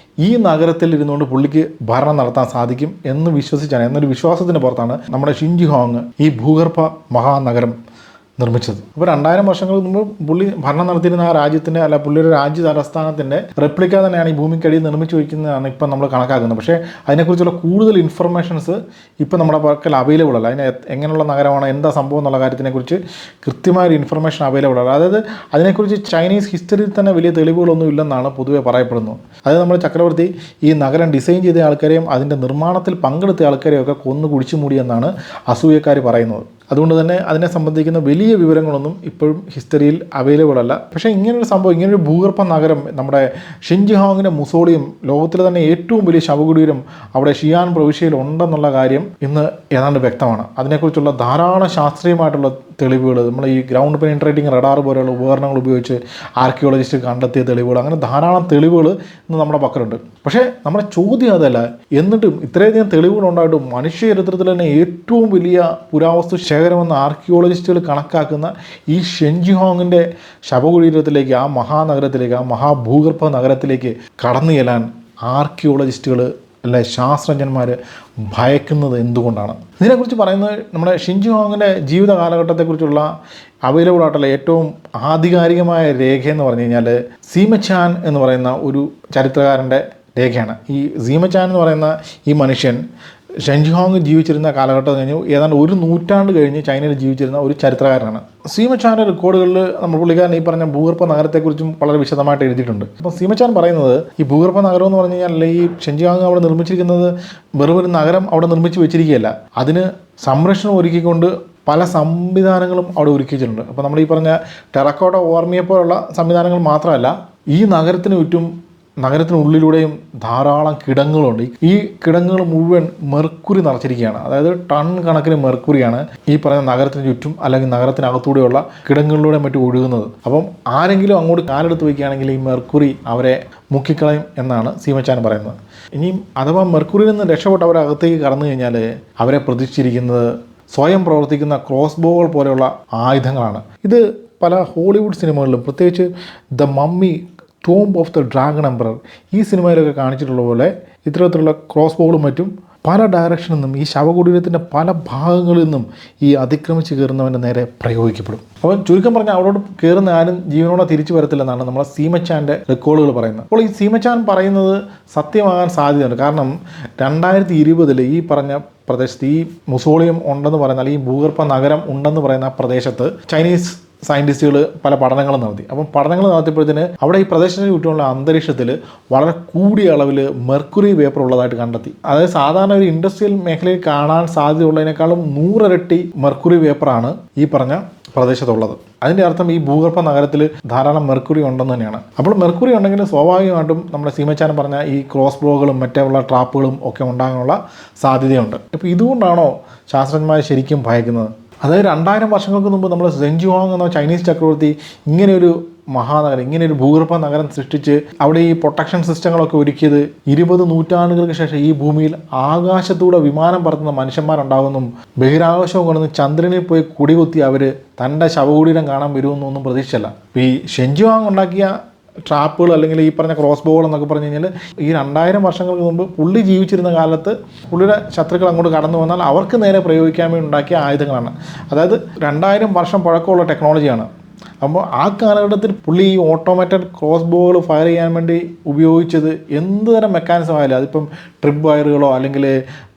ഈ നഗരത്തിൽ ഇരുന്നുകൊണ്ട് പുള്ളിക്ക് ഭരണം നടത്താൻ സാധിക്കും എന്ന് വിശ്വസിച്ചാണ്, എന്നൊരു വിശ്വാസത്തിൻ്റെ പുറത്താണ് നമ്മുടെ ഷിൻജിഗോങ് ഈ ഭൂഗർഭ മഹാനഗരം നിർമ്മിച്ചത്. അപ്പോൾ 2000 വർഷങ്ങൾക്ക് മുമ്പ് പുള്ളി ഭരണം നടത്തിയിരുന്ന ആ രാജ്യത്തിൻ്റെ, അല്ല പുള്ളിയുടെ രാജ്യ തലസ്ഥാനത്തിൻ്റെ റെപ്ലിക്ക തന്നെയാണ് ഈ ഭൂമിക്കടിയിൽ നിർമ്മിച്ചു വയ്ക്കുന്നതാണ് ഇപ്പം നമ്മൾ കണക്കാക്കുന്നത്. പക്ഷേ അതിനെക്കുറിച്ചുള്ള കൂടുതൽ ഇൻഫർമേഷൻസ് ഇപ്പം നമ്മുടെ പക്കൽ അവൈലബിൾ അല്ല. അതിന് എങ്ങനെയുള്ള നഗരമാണ്, എന്താ സംഭവം എന്നുള്ള കാര്യത്തിനെക്കുറിച്ച് കൃത്യമായൊരു ഇൻഫർമേഷൻ അവൈലബിൾ അല്ല. അതായത് അതിനെക്കുറിച്ച് ചൈനീസ് ഹിസ്റ്ററിയിൽ തന്നെ വലിയ തെളിവുകളൊന്നും ഇല്ലെന്നാണ് പൊതുവെ പറയപ്പെടുന്നത്. അതായത് നമ്മുടെ ചക്രവർത്തി ഈ നഗരം ഡിസൈൻ ചെയ്ത ആൾക്കാരെയും അതിൻ്റെ നിർമ്മാണത്തിൽ പങ്കെടുത്ത ആൾക്കാരെയും ഒക്കെ കൊന്നു കുടിച്ചു മൂടിയെന്നാണ് അസൂയക്കാർ പറയുന്നത്. അതുകൊണ്ട് തന്നെ അതിനെ സംബന്ധിക്കുന്ന വലിയ വിവരങ്ങളൊന്നും ഇപ്പോഴും ഹിസ്റ്ററിയിൽ അവൈലബിൾ അല്ല. പക്ഷേ ഇങ്ങനൊരു സംഭവം, ഇങ്ങനൊരു ഭൂഗർഭ നഗരം, നമ്മുടെ ഷിൻജിഗോങ്ങിൻ്റെ മുസോളിയം, ലോകത്തിലെ തന്നെ ഏറ്റവും വലിയ ശവകുടീരം അവിടെ ഷിയാൻ പ്രവിശ്യയിൽ ഉണ്ടെന്നുള്ള കാര്യം ഇന്ന് ഏതാണ്ട് വ്യക്തമാണ്. അതിനെക്കുറിച്ചുള്ള ധാരാളം ശാസ്ത്രീയമായിട്ടുള്ള തെളിവുകൾ, നമ്മൾ ഈ ഗ്രൗണ്ട് പെനിട്രേറ്റിംഗ് റഡാർ പോലെയുള്ള ഉപകരണങ്ങൾ ഉപയോഗിച്ച് ആർക്കിയോളജിസ്റ്റ് കണ്ടെത്തിയ തെളിവുകൾ, അങ്ങനെ ധാരാളം തെളിവുകൾ ഇന്ന് നമ്മുടെ പക്കലുണ്ട്. പക്ഷേ നമ്മുടെ ചോദ്യം അതല്ല. എന്നിട്ടും ഇത്രയധികം തെളിവുകളുണ്ടായിട്ടും മനുഷ്യചരിത്രത്തിൽ തന്നെ ഏറ്റവും വലിയ പുരാവസ്തു ശേഖരമെന്ന് ആർക്കിയോളജിസ്റ്റുകൾ കണക്കാക്കുന്ന ഈ ഷിൻജിഗോങ്ങിൻ്റെ ശവകുടീരത്തിലേക്ക്, ആ മഹാനഗരത്തിലേക്ക്, ആ മഹാഭൂഗർഭ നഗരത്തിലേക്ക് കടന്നു ചെല്ലാൻ ആർക്കിയോളജിസ്റ്റുകൾ, അല്ലെ ശാസ്ത്രജ്ഞന്മാർ ഭയക്കുന്നത് എന്തുകൊണ്ടാണ്? ഇതിനെക്കുറിച്ച് പറയുന്നത് നമ്മുടെ ഷിൻജിഗോങ്ങിൻ്റെ ജീവിത കാലഘട്ടത്തെക്കുറിച്ചുള്ള അവൈലബിൾ ആയിട്ടുള്ള ഏറ്റവും ആധികാരികമായ രേഖയെന്ന് പറഞ്ഞു കഴിഞ്ഞാൽ സീമച്ചാൻ എന്ന് പറയുന്ന ഒരു ചരിത്രകാരൻ്റെ രേഖയാണ്. ഈ സീമച്ചാൻ എന്ന് പറയുന്ന ഈ മനുഷ്യൻ ഷിൻജിഗോങ് ജീവിച്ചിരുന്ന കാലഘട്ടം കഴിഞ്ഞു ഏതാണ്ട് 1 നൂറ്റാണ്ട് കഴിഞ്ഞ് ചൈനയിൽ ജീവിച്ചിരുന്ന ഒരു ചരിത്രകാരനാണ്. സീമച്ചാൻ്റെ റെക്കോർഡുകളിൽ നമ്മൾ പുള്ളിക്കാരൻ ഈ പറഞ്ഞ ഭൂഗർഭ നഗരത്തെക്കുറിച്ചും വളരെ വിശദമായിട്ട് എഴുതിയിട്ടുണ്ട്. അപ്പോൾ സീമച്ചാൻ പറയുന്നത് ഈ ഭൂഗർഭ നഗരം എന്ന് പറഞ്ഞു കഴിഞ്ഞാൽ ഈ ഷിൻജിഗോങ് അവിടെ നിർമ്മിച്ചിരിക്കുന്നത് വെറും ഒരു നഗരം അവിടെ നിർമ്മിച്ച് വെച്ചിരിക്കുകയല്ല, അതിന് സംരക്ഷണം ഒരുക്കിക്കൊണ്ട് പല സംവിധാനങ്ങളും അവിടെ ഒരുക്കിയിട്ടുണ്ട്. അപ്പോൾ നമ്മൾ ഈ പറഞ്ഞ ടെറക്കോട്ട ഓർമ്മയെപ്പോലുള്ള സംവിധാനങ്ങൾ മാത്രമല്ല, ഈ നഗരത്തിന് ചുറ്റും നഗരത്തിനുള്ളിലൂടെയും ധാരാളം കിടങ്ങുകളുണ്ട്. ഈ കിടങ്ങുകൾ മുഴുവൻ മെർക്കുറി നിറച്ചിരിക്കുകയാണ്. അതായത് ടൺ കണക്കിന് മെർക്കുറിയാണ് ഈ പറയുന്ന നഗരത്തിന് ചുറ്റും അല്ലെങ്കിൽ നഗരത്തിനകത്തൂടെയുള്ള കിടങ്ങുകളിലൂടെ മറ്റും ഒഴുകുന്നത്. അപ്പം ആരെങ്കിലും അങ്ങോട്ട് കാലെടുത്ത് വയ്ക്കുകയാണെങ്കിൽ ഈ മെർക്കുറി അവരെ മുക്കിക്കളയും എന്നാണ് സീമച്ചാൻ പറയുന്നത്. ഇനിയും അഥവാ മെർക്കുറിയിൽ നിന്ന് രക്ഷപ്പെട്ട് അവരകത്തേക്ക് കടന്നു കഴിഞ്ഞാൽ അവരെ പ്രതീക്ഷിച്ചിരിക്കുന്നത് സ്വയം പ്രവർത്തിക്കുന്ന ക്രോസ് ബോകൾ പോലെയുള്ള ആയുധങ്ങളാണ്. ഇത് പല ഹോളിവുഡ് സിനിമകളിലും, പ്രത്യേകിച്ച് the mummy, tomb of the dragon emperor, ഈ സിനിമയിലൊക്കെ കാണിച്ചിട്ടുള്ള പോലെ ഇത്തരത്തിലുള്ള ക്രോസ് ബോകളും മറ്റും പല ഡയറക്ഷനിൽ നിന്നും ഈ ശവകുടീരത്തിൻ്റെ പല ഭാഗങ്ങളിൽ നിന്നും ഈ അതിക്രമിച്ച് കയറുന്നവൻ്റെ നേരെ പ്രയോഗിക്കപ്പെടും. അപ്പോൾ ചുരുക്കം പറഞ്ഞാൽ അവരോട് കയറുന്ന ആരും ജീവനോടെ തിരിച്ചു വരത്തില്ലെന്നാണ് നമ്മളെ സീമച്ചാൻ്റെ റെക്കോർഡുകൾ പറയുന്നത്. അപ്പോൾ ഈ സീമച്ചാൻ പറയുന്നത് സത്യമാകാൻ സാധ്യതയുണ്ട്. കാരണം 2020 ഈ പറഞ്ഞ പ്രദേശത്ത് ഈ മുസോളിയം ഉണ്ടെന്ന് പറയുന്ന, അല്ലെങ്കിൽ ഈ ഭൂഗർഭ നഗരം ഉണ്ടെന്ന് പറയുന്ന പ്രദേശത്ത് ചൈനീസ് സയൻറ്റിസ്റ്റുകൾ പല പഠനങ്ങളും നടത്തി. അപ്പം പഠനങ്ങൾ നടത്തിയപ്പോഴത്തേന് അവിടെ ഈ പ്രദേശത്തിന് ചുറ്റുമുള്ള അന്തരീക്ഷത്തിൽ വളരെ കൂടിയ അളവിൽ മെർക്കുറി വേപ്പർ ഉള്ളതായിട്ട് കണ്ടെത്തി. അതായത് സാധാരണ ഒരു ഇൻഡസ്ട്രിയൽ മേഖലയിൽ കാണാൻ സാധ്യതയുള്ളതിനേക്കാളും 100 ഇരട്ടി മെർക്കുറി വേപ്പറാണ് ഈ പറഞ്ഞ പ്രദേശത്തുള്ളത്. അതിൻ്റെ അർത്ഥം ഈ ഭൂഗർഭ നഗരത്തിൽ ധാരാളം മെർക്കുറി ഉണ്ടെന്ന് തന്നെയാണ്. അപ്പോൾ മെർക്കുറി ഉണ്ടെങ്കിൽ സ്വാഭാവികമായിട്ടും നമ്മുടെ സീമച്ചാൻ പറഞ്ഞ ഈ ക്രോസ് ബോകളും മറ്റുള്ള ട്രാപ്പുകളും ഒക്കെ ഉണ്ടാകാനുള്ള സാധ്യതയുണ്ട്. അപ്പോൾ ഇതുകൊണ്ടാണോ ശാസ്ത്രജ്ഞന്മാർ ശരിക്കും ഭയക്കുന്നത്? അതായത് 2000 വർഷങ്ങൾക്ക് മുമ്പ് നമ്മൾ സെഞ്ചുവാങ് എന്ന ചൈനീസ് ചക്രവർത്തി ഇങ്ങനെയൊരു മഹാനഗരം, ഇങ്ങനെയൊരു ഭൂഗർഭ നഗരം സൃഷ്ടിച്ച് അവിടെ ഈ പ്രൊട്ടക്ഷൻ സിസ്റ്റങ്ങളൊക്കെ ഒരുക്കിയത് 20 നൂറ്റാണ്ടുകൾക്ക് ശേഷം ഈ ഭൂമിയിൽ ആകാശത്തൂടെ വിമാനം പറത്തുന്ന മനുഷ്യന്മാരുണ്ടാകുമെന്നും ബഹിരാകാശവും കൊണ്ടുവന്ന് ചന്ദ്രനിൽ പോയി കുടികുത്തി അവർ തൻ്റെ ശവകുടീരം കാണാൻ വരുമെന്നൊന്നും പ്രതീക്ഷിച്ചല്ല. ഈ ഷെഞ്ചുവാങ് ഉണ്ടാക്കിയ ട്രാപ്പുകൾ അല്ലെങ്കിൽ ഈ പറഞ്ഞ ക്രോസ് ബോകൾ എന്നൊക്കെ പറഞ്ഞു കഴിഞ്ഞാൽ ഈ 2000 വർഷങ്ങൾക്ക് മുമ്പ് പുള്ളി ജീവിച്ചിരുന്ന കാലത്ത് പുള്ളിയുടെ ശത്രുക്കൾ അങ്ങോട്ട് കടന്നു വന്നാൽ അവർക്ക് നേരെ പ്രയോഗിക്കാൻ വേണ്ടി ഉണ്ടാക്കിയ ആയുധങ്ങളാണ്. അതായത് 2000 വർഷം പഴക്കമുള്ള ടെക്നോളജിയാണ്. അപ്പോൾ ആ കാലഘട്ടത്തിൽ പുള്ളി ഈ ഓട്ടോമാറ്റഡ് ക്രോസ് ബോകൾ ഫയർ ചെയ്യാൻ വേണ്ടി ഉപയോഗിച്ചത് എന്ത് തരം മെക്കാനിസം ആയാലും, അതിപ്പം ട്രിപ്പ് വയറുകളോ അല്ലെങ്കിൽ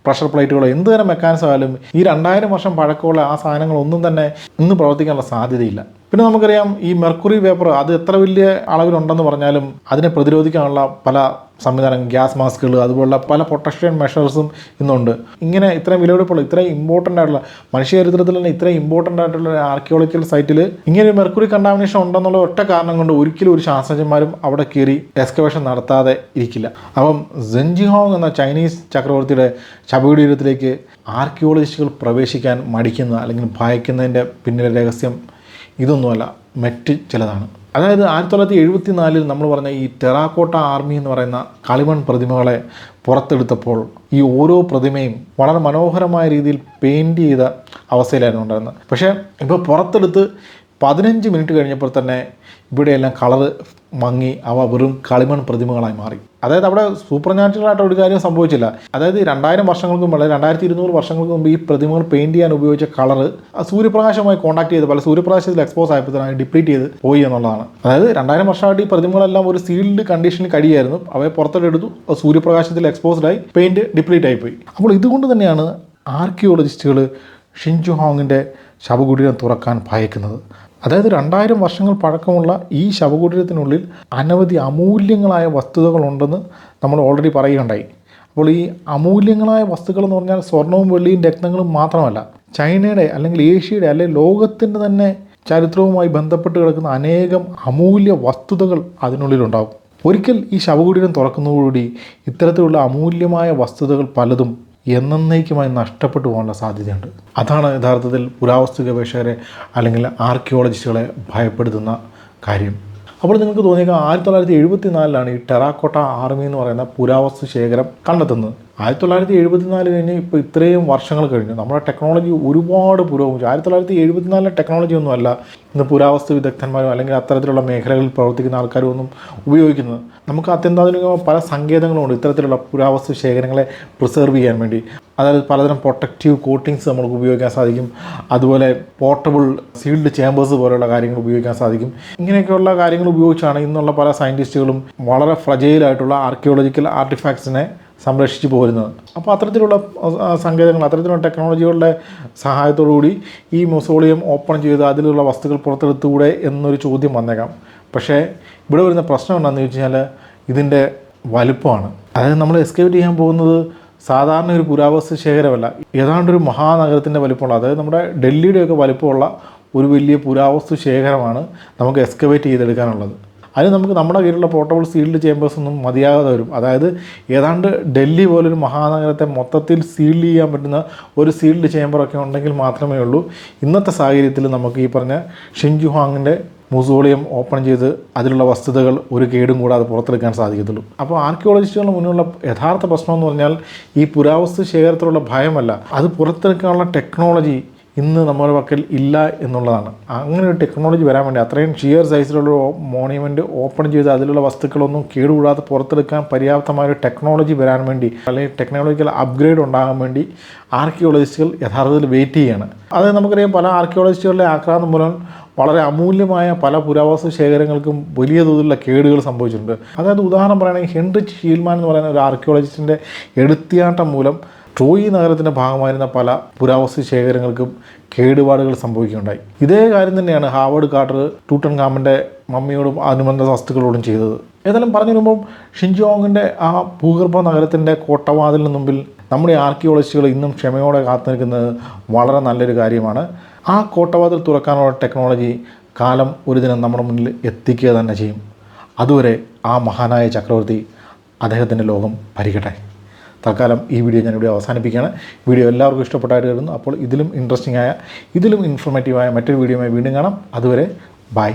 പ്രഷർ പ്ലേറ്റുകളോ എന്ത് തരം മെക്കാനിസം ആയാലും ഈ 2000 വർഷം പഴക്കമുള്ള ആ സാധനങ്ങളൊന്നും തന്നെ ഇന്ന് പ്രവർത്തിക്കാനുള്ള സാധ്യതയില്ല. പിന്നെ നമുക്കറിയാം ഈ മെർക്കുറി വേപ്പർ അത് എത്ര വലിയ അളവിലുണ്ടെന്ന് പറഞ്ഞാലും അതിനെ പ്രതിരോധിക്കാനുള്ള പല സംവിധാനങ്ങൾ, ഗ്യാസ് മാസ്കുകൾ, അതുപോലുള്ള പല പ്രൊട്ടക്ഷൻ മെഷേഴ്സും ഇന്നുണ്ട്. ഇങ്ങനെ ഇത്രയും വിലപിടിപ്പുള്ള, ഇത്രയും ഇമ്പോർട്ടൻ്റ് ആയിട്ടുള്ള, മനുഷ്യ ചരിത്രത്തിൽ തന്നെ ഇത്രയും ഇമ്പോർട്ടൻ്റ് ആയിട്ടുള്ള ആർക്കിയോളജിക്കൽ സൈറ്റിൽ ഇങ്ങനെ മെർക്കുറി കണ്ടാമിനേഷൻ ഉണ്ടെന്നുള്ള ഒറ്റ കാരണം കൊണ്ട് ഒരിക്കലും ഒരു ശാസ്ത്രജ്ഞന്മാരും അവിടെ കയറി എക്സ്കവേഷൻ നടത്താതെ ഇരിക്കില്ല. അപ്പം സെഞ്ചിഹോങ് എന്ന ചൈനീസ് ചക്രവർത്തിയുടെ ശവകുടീരത്തിലേക്ക് ആർക്കിയോളജിസ്റ്റുകൾ പ്രവേശിക്കാൻ മടിക്കുന്ന അല്ലെങ്കിൽ ഭയക്കുന്നതിൻ്റെ പിന്നിലെ രഹസ്യം ഇതൊന്നുമല്ല, മറ്റ് ചിലതാണ്. അതായത് 1974 നമ്മൾ പറഞ്ഞ ഈ ടെറാക്കോട്ട ആർമി എന്ന് പറയുന്ന കളിമൺ പ്രതിമകളെ പുറത്തെടുത്തപ്പോൾ ഈ ഓരോ പ്രതിമയും വളരെ മനോഹരമായ രീതിയിൽ പെയിൻറ് ചെയ്ത അവസ്ഥയിലായിരുന്നു ഉണ്ടായിരുന്നത്. പക്ഷേ ഇപ്പോൾ പുറത്തെടുത്ത് 15 മിനിറ്റ് കഴിഞ്ഞപ്പോൾ തന്നെ ഇവിടെയെല്ലാം കളറ് മങ്ങി അവ വെറും കളിമൺ പ്രതിമകളായി മാറി. അതായത് അവിടെ സൂപ്പർ നാച്ചുറലായിട്ട് ഒരു കാര്യം സംഭവിച്ചില്ല. അതായത് 2000 വർഷങ്ങൾക്ക് മുമ്പ്, 2200 വർഷങ്ങൾക്ക് മുമ്പ് ഈ പ്രതിമകൾ പെയിൻറ് ചെയ്യാൻ ഉപയോഗിച്ച കളറ് സൂര്യപ്രകാശമായി കോൺടാക്ട് ചെയ്ത് പല സൂര്യപ്രകാശത്തിൽ എക്സ്പോസ് ആയപ്പോഴത്തേനാണ് ഡിപ്ലീറ്റ് ചെയ്ത് പോയി എന്നുള്ളതാണ്. അതായത് 2000 വർഷമായിട്ട് ഈ പ്രതിമകളെല്ലാം ഒരു സീൽഡ് കണ്ടീഷനിൽ കഴിയായിരുന്നു. അവയെ പുറത്തെടുത്തു, സൂര്യപ്രകാശത്തിൽ എക്സ്പോസ്ഡായി പെയിൻറ് ഡിപ്ലീറ്റ് ആയിപ്പോയി. അപ്പോൾ ഇതുകൊണ്ട് തന്നെയാണ് ആർക്കിയോളജിസ്റ്റുകൾ ഷിൻചുഹോങ്ങിൻ്റെ ശവകുടീരം തുറക്കാൻ ഭയക്കുന്നത്. അതായത് 2000 വർഷങ്ങൾ പഴക്കമുള്ള ഈ ശവകുടീരത്തിനുള്ളിൽ അനവധി അമൂല്യങ്ങളായ വസ്തുതകളുണ്ടെന്ന് നമ്മൾ ഓൾറെഡി പറയുകയുണ്ടായി. അപ്പോൾ ഈ അമൂല്യങ്ങളായ വസ്തുക്കൾ എന്ന് പറഞ്ഞാൽ സ്വർണവും വെള്ളിയും രത്നങ്ങളും മാത്രമല്ല, ചൈനയുടെ അല്ലെങ്കിൽ ഏഷ്യയുടെ അല്ലെങ്കിൽ ലോകത്തിൻ്റെ തന്നെ ചരിത്രവുമായി ബന്ധപ്പെട്ട് കിടക്കുന്ന അനേകം അമൂല്യ വസ്തുതകൾ അതിനുള്ളിലുണ്ടാകും. ഒരിക്കൽ ഈ ശവകുടീരം തുറക്കുന്നതോടുകൂടി ഇത്തരത്തിലുള്ള അമൂല്യമായ വസ്തുതകൾ പലതും എന്നേക്കുമായി നഷ്ടപ്പെട്ടു പോകാനുള്ള സാധ്യതയുണ്ട്. അതാണ് യഥാർത്ഥത്തിൽ പുരാവസ്തു ഗവേഷകരെ അല്ലെങ്കിൽ ആർക്കിയോളജിസ്റ്റുകളെ ഭയപ്പെടുത്തുന്ന കാര്യം. അപ്പോൾ നിങ്ങൾക്ക് തോന്നിയേക്കാം 1974 ഈ ടെറാക്കോട്ട ആർമി എന്ന് പറയുന്ന പുരാവസ്തു ശേഖരം കണ്ടെത്തുന്നത്. 1974 കഴിഞ്ഞ് ഇപ്പോൾ ഇത്രയും വർഷങ്ങൾ കഴിഞ്ഞു. നമ്മുടെ ടെക്നോളജി ഒരുപാട് പുരോഗമിച്ചു. 1974 ടെക്നോളജി ഒന്നുമല്ല ഇന്ന് പുരാവസ്തു വിദഗ്ധന്മാരും അല്ലെങ്കിൽ അത്തരത്തിലുള്ള മേഖലകളിൽ പ്രവർത്തിക്കുന്ന ആൾക്കാരും ഒന്നും ഉപയോഗിക്കുന്നത്. നമുക്ക് അത്യന്താധുനികമായ പല സങ്കേതങ്ങളുമുണ്ട് ഇത്തരത്തിലുള്ള പുരാവസ്തു ശേഖരങ്ങളെ പ്രിസർവ് ചെയ്യാൻ വേണ്ടി. അതായത് പലതരം പ്രൊട്ടക്റ്റീവ് കോട്ടിങ്സ് നമുക്ക് ഉപയോഗിക്കാൻ സാധിക്കും. അതുപോലെ പോർട്ടബിൾ സീൽഡ് ചേമ്പേഴ്സ് പോലെയുള്ള കാര്യങ്ങൾ ഉപയോഗിക്കാൻ സാധിക്കും. ഇങ്ങനെയൊക്കെയുള്ള കാര്യങ്ങൾ ഉപയോഗിച്ചാണ് ഇന്നുള്ള പല സയൻറ്റിസ്റ്റുകളും വളരെ ഫ്രജൈലായിട്ടുള്ള ആർക്കിയോളജിക്കൽ ആർട്ടിഫാക്ട്സിനെ സംരക്ഷിച്ചു പോരുന്നത്. അപ്പോൾ അത്തരത്തിലുള്ള സങ്കേതങ്ങൾ, അത്തരത്തിലുള്ള ടെക്നോളജികളുടെ സഹായത്തോടുകൂടി ഈ മൊസോളിയം ഓപ്പൺ ചെയ്ത് അതിലുള്ള വസ്തുക്കൾ പുറത്തെടുത്തുകൂടെ എന്നൊരു ചോദ്യം വന്നേക്കാം. പക്ഷേ ഇവിടെ വരുന്ന പ്രശ്നം എന്താണെന്ന് വെച്ച് കഴിഞ്ഞാൽ ഇതിൻ്റെ വലുപ്പമാണ്. അതായത് നമ്മൾ എസ്കേപ്പ് ചെയ്യാൻ പോകുന്നത് സാധാരണ ഒരു പുരാവസ്തു ശേഖരമല്ല, ഏതാണ്ടൊരു മഹാനഗരത്തിൻ്റെ വലിപ്പമുള്ള, അതായത് നമ്മുടെ ഡൽഹിയുടെയൊക്കെ വലിപ്പമുള്ള ഒരു വലിയ പുരാവസ്തു ശേഖരമാണ് നമുക്ക് എക്സ്കവേറ്റ് ചെയ്തെടുക്കാനുള്ളത്. അതിന് നമുക്ക് നമ്മുടെ കയ്യിലുള്ള പോർട്ടബിൾ സീൽഡ് ചേമ്പേഴ്സ് ഒന്നും മതിയാകാതെ വരും. അതായത് ഏതാണ്ട് ഡൽഹി പോലൊരു മഹാനഗരത്തെ മൊത്തത്തിൽ സീൽഡ് ചെയ്യാൻ പറ്റുന്ന ഒരു സീൽഡ് ചേമ്പറൊക്കെ ഉണ്ടെങ്കിൽ മാത്രമേ ഉള്ളൂ ഇന്നത്തെ സാഹചര്യത്തിൽ നമുക്ക് ഈ പറഞ്ഞ ഷിൻജുഹാങ്ങിൻ്റെ മ്യൂസിയം ഓപ്പൺ ചെയ്ത് അതിലുള്ള വസ്തുതകൾ ഒരു കേടും കൂടാതെ പുറത്തെടുക്കാൻ സാധിക്കത്തുള്ളൂ. അപ്പോൾ ആർക്കിയോളജിസ്റ്റുകളുടെ മുന്നിലുള്ള യഥാർത്ഥ പ്രശ്നം എന്ന് പറഞ്ഞാൽ ഈ പുരാവസ്തു ശേഖരത്തിലുള്ള ഭയമല്ല, അത് പുറത്തെടുക്കാനുള്ള ടെക്നോളജി ഇന്ന് നമ്മുടെ പക്കൽ ഇല്ല എന്നുള്ളതാണ്. അങ്ങനെ ഒരു ടെക്നോളജി വരാൻ വേണ്ടി, അത്രയും ഷിയർ സൈസിലുള്ള മോണ്യുമെൻറ്റ് ഓപ്പൺ ചെയ്ത് അതിലുള്ള വസ്തുക്കളൊന്നും കേടുകൂടാതെ പുറത്തെടുക്കാൻ പര്യാപ്തമായൊരു ടെക്നോളജി വരാൻ വേണ്ടി, അല്ലെങ്കിൽ ടെക്നോളജിക്കൽ അപ്ഗ്രേഡ് ഉണ്ടാകാൻ വേണ്ടി ആർക്കിയോളജിസ്റ്റുകൾ യഥാർത്ഥത്തിൽ വെയിറ്റ് ചെയ്യുകയാണ്. അത് നമുക്കറിയാം, പല ആർക്കിയോളജിസ്റ്റുകളുടെ ആക്രാന്തം മൂലം വളരെ അമൂല്യമായ പല പുരാവസ്തു ശേഖരങ്ങൾക്കും വലിയ തോതിലുള്ള കേടുകൾ സംഭവിച്ചിട്ടുണ്ട്. അതായത് ഉദാഹരണം പറയുകയാണെങ്കിൽ ഹെൻറിച്ച് ഷീൽമാൻ എന്ന് പറയുന്ന ഒരു ആർക്കിയോളജിസ്റ്റിൻ്റെ എടുത്തിയാട്ടം മൂലം ട്രോയി നഗരത്തിൻ്റെ ഭാഗമായിരുന്ന പല പുരാവസ്തു ശേഖരങ്ങൾക്കും കേടുപാടുകൾ സംഭവിക്കുകയുണ്ടായി. ഇതേ കാര്യം തന്നെയാണ് ഹാവേർഡ് കാർട്ടർ ടൂട്ടൻഖാമൻ്റെ മമ്മിയോടും അനുബന്ധ വസ്തുക്കളോടും ചെയ്തത്. ഏതായാലും പറഞ്ഞു വരുമ്പം ഷിൻജോങ്ങിൻ്റെ ആ ഭൂഗർഭ നഗരത്തിൻ്റെ കോട്ടവാതിലിന് മുമ്പിൽ നമ്മുടെ ആർക്കിയോളജിസ്റ്റുകൾ ഇന്നും ക്ഷമയോടെ കാത്തു നിൽക്കുന്നത് വളരെ നല്ലൊരു കാര്യമാണ്. ആ കോട്ടവാതിൽ തുറക്കാനുള്ള ടെക്നോളജി കാലം ഒരു ദിനം നമ്മുടെ മുന്നിൽ എത്തിക്കുക തന്നെ ചെയ്യും. അതുവരെ ആ മഹാനായ ചക്രവർത്തി അദ്ദേഹത്തിൻ്റെ ലോകം ഭരിക്കട്ടെ. തൽക്കാലം ഈ വീഡിയോ ഞാനിവിടെ അവസാനിപ്പിക്കുകയാണ്. വീഡിയോ എല്ലാവർക്കും ഇഷ്ടപ്പെട്ടായിട്ട് കരുതുന്നു. അപ്പോൾ ഇതിലും ഇൻട്രസ്റ്റിംഗ് ആയ, ഇതിലും ഇൻഫോർമേറ്റീവായ മറ്റൊരു വീഡിയോയുമായി വീണ്ടും കാണാം. അതുവരെ ബൈ.